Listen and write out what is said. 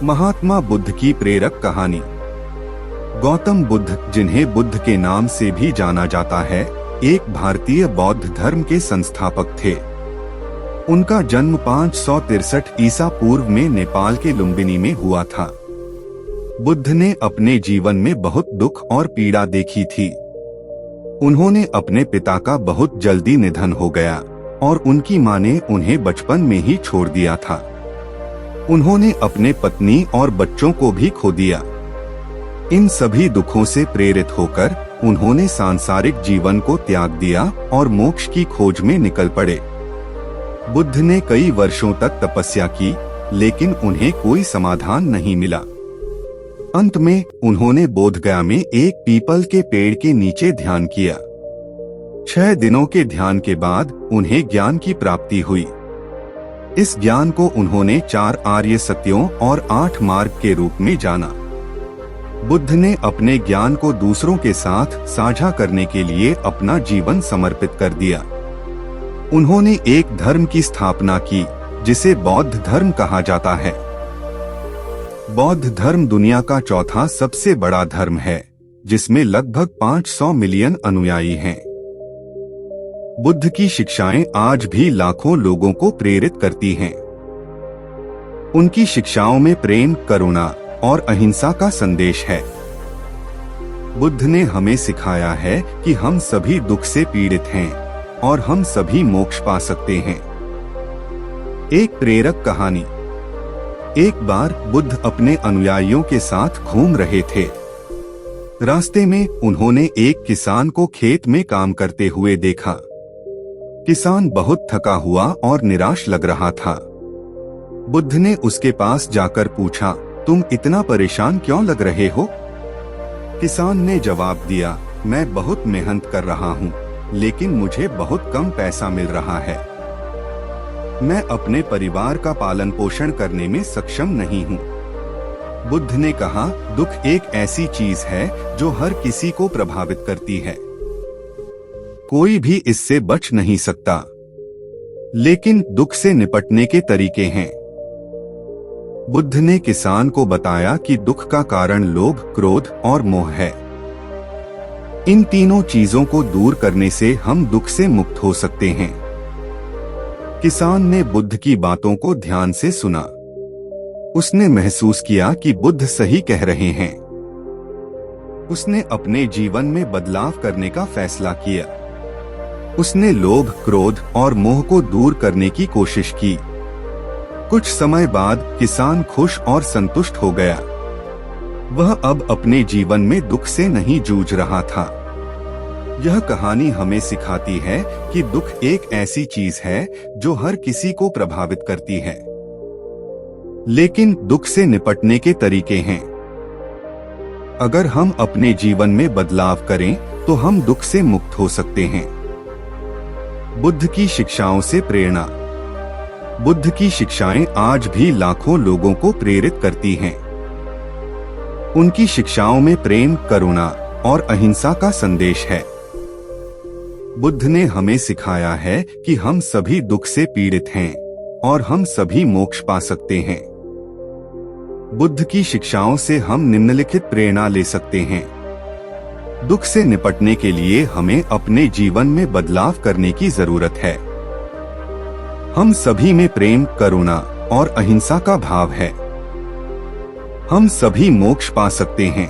महात्मा बुद्ध की प्रेरक कहानी। गौतम बुद्ध, जिन्हें बुद्ध के नाम से भी जाना जाता है, एक भारतीय बौद्ध धर्म के संस्थापक थे। उनका जन्म 563 ईसा पूर्व में नेपाल के लुम्बिनी में हुआ था। बुद्ध ने अपने जीवन में बहुत दुख और पीड़ा देखी थी। उन्होंने अपने पिता का बहुत जल्दी निधन हो गया और उनकी मां ने उन्हें बचपन में ही छोड़ दिया था। उन्होंने अपने पत्नी और बच्चों को भी खो दिया। इन सभी दुखों से प्रेरित होकर उन्होंने सांसारिक जीवन को त्याग दिया और मोक्ष की खोज में निकल पड़े। बुद्ध ने कई वर्षों तक तपस्या की, लेकिन उन्हें कोई समाधान नहीं मिला। अंत में उन्होंने बोधगया में एक पीपल के पेड़ के नीचे ध्यान किया। 6 दिनों के ध्यान के बाद उन्हें ज्ञान की प्राप्ति हुई। इस ज्ञान को उन्होंने 4 आर्य सत्यों और 8 मार्ग के रूप में जाना। बुद्ध ने अपने ज्ञान को दूसरों के साथ साझा करने के लिए अपना जीवन समर्पित कर दिया। उन्होंने एक धर्म की स्थापना की, जिसे बौद्ध धर्म कहा जाता है। बौद्ध धर्म दुनिया का चौथा सबसे बड़ा धर्म है, जिसमें लगभग 500 मिलियन अनुयायी हैं। बुद्ध की शिक्षाएं आज भी लाखों लोगों को प्रेरित करती हैं। उनकी शिक्षाओं में प्रेम, करुणा और अहिंसा का संदेश है। बुद्ध ने हमें सिखाया है कि हम सभी दुख से पीड़ित हैं और हम सभी मोक्ष पा सकते हैं। एक प्रेरक कहानी। एक बार बुद्ध अपने अनुयायियों के साथ घूम रहे थे। रास्ते में उन्होंने एक किसान को खेत में काम करते हुए देखा। किसान बहुत थका हुआ और निराश लग रहा था। बुद्ध ने उसके पास जाकर पूछा, तुम इतना परेशान क्यों लग रहे हो? किसान ने जवाब दिया, मैं बहुत मेहनत कर रहा हूँ, लेकिन मुझे बहुत कम पैसा मिल रहा है। मैं अपने परिवार का पालन पोषण करने में सक्षम नहीं हूँ। बुद्ध ने कहा, दुख एक ऐसी चीज है जो हर किसी को प्रभावित करती है। कोई भी इससे बच नहीं सकता, लेकिन दुख से निपटने के तरीके हैं। बुद्ध ने किसान को बताया कि दुख का कारण लोभ, क्रोध और मोह है। इन तीनों चीजों को दूर करने से हम दुख से मुक्त हो सकते हैं। किसान ने बुद्ध की बातों को ध्यान से सुना। उसने महसूस किया कि बुद्ध सही कह रहे हैं। उसने अपने जीवन में बदलाव करने का फैसला किया। उसने लोभ, क्रोध और मोह को दूर करने की कोशिश की। कुछ समय बाद किसान खुश और संतुष्ट हो गया। वह अब अपने जीवन में दुख से नहीं जूझ रहा था। यह कहानी हमें सिखाती है कि दुख एक ऐसी चीज है जो हर किसी को प्रभावित करती है, लेकिन दुख से निपटने के तरीके हैं। अगर हम अपने जीवन में बदलाव करें तो हम दुख से मुक्त हो सकते हैं। बुद्ध की शिक्षाओं से प्रेरणा। बुद्ध की शिक्षाएं आज भी लाखों लोगों को प्रेरित करती हैं। उनकी शिक्षाओं में प्रेम, करुणा और अहिंसा का संदेश है। बुद्ध ने हमें सिखाया है कि हम सभी दुख से पीड़ित हैं और हम सभी मोक्ष पा सकते हैं। बुद्ध की शिक्षाओं से हम निम्नलिखित प्रेरणा ले सकते हैं। दुख से निपटने के लिए हमें अपने जीवन में बदलाव करने की जरूरत है। हम सभी में प्रेम, करुणा और अहिंसा का भाव है। हम सभी मोक्ष पा सकते हैं।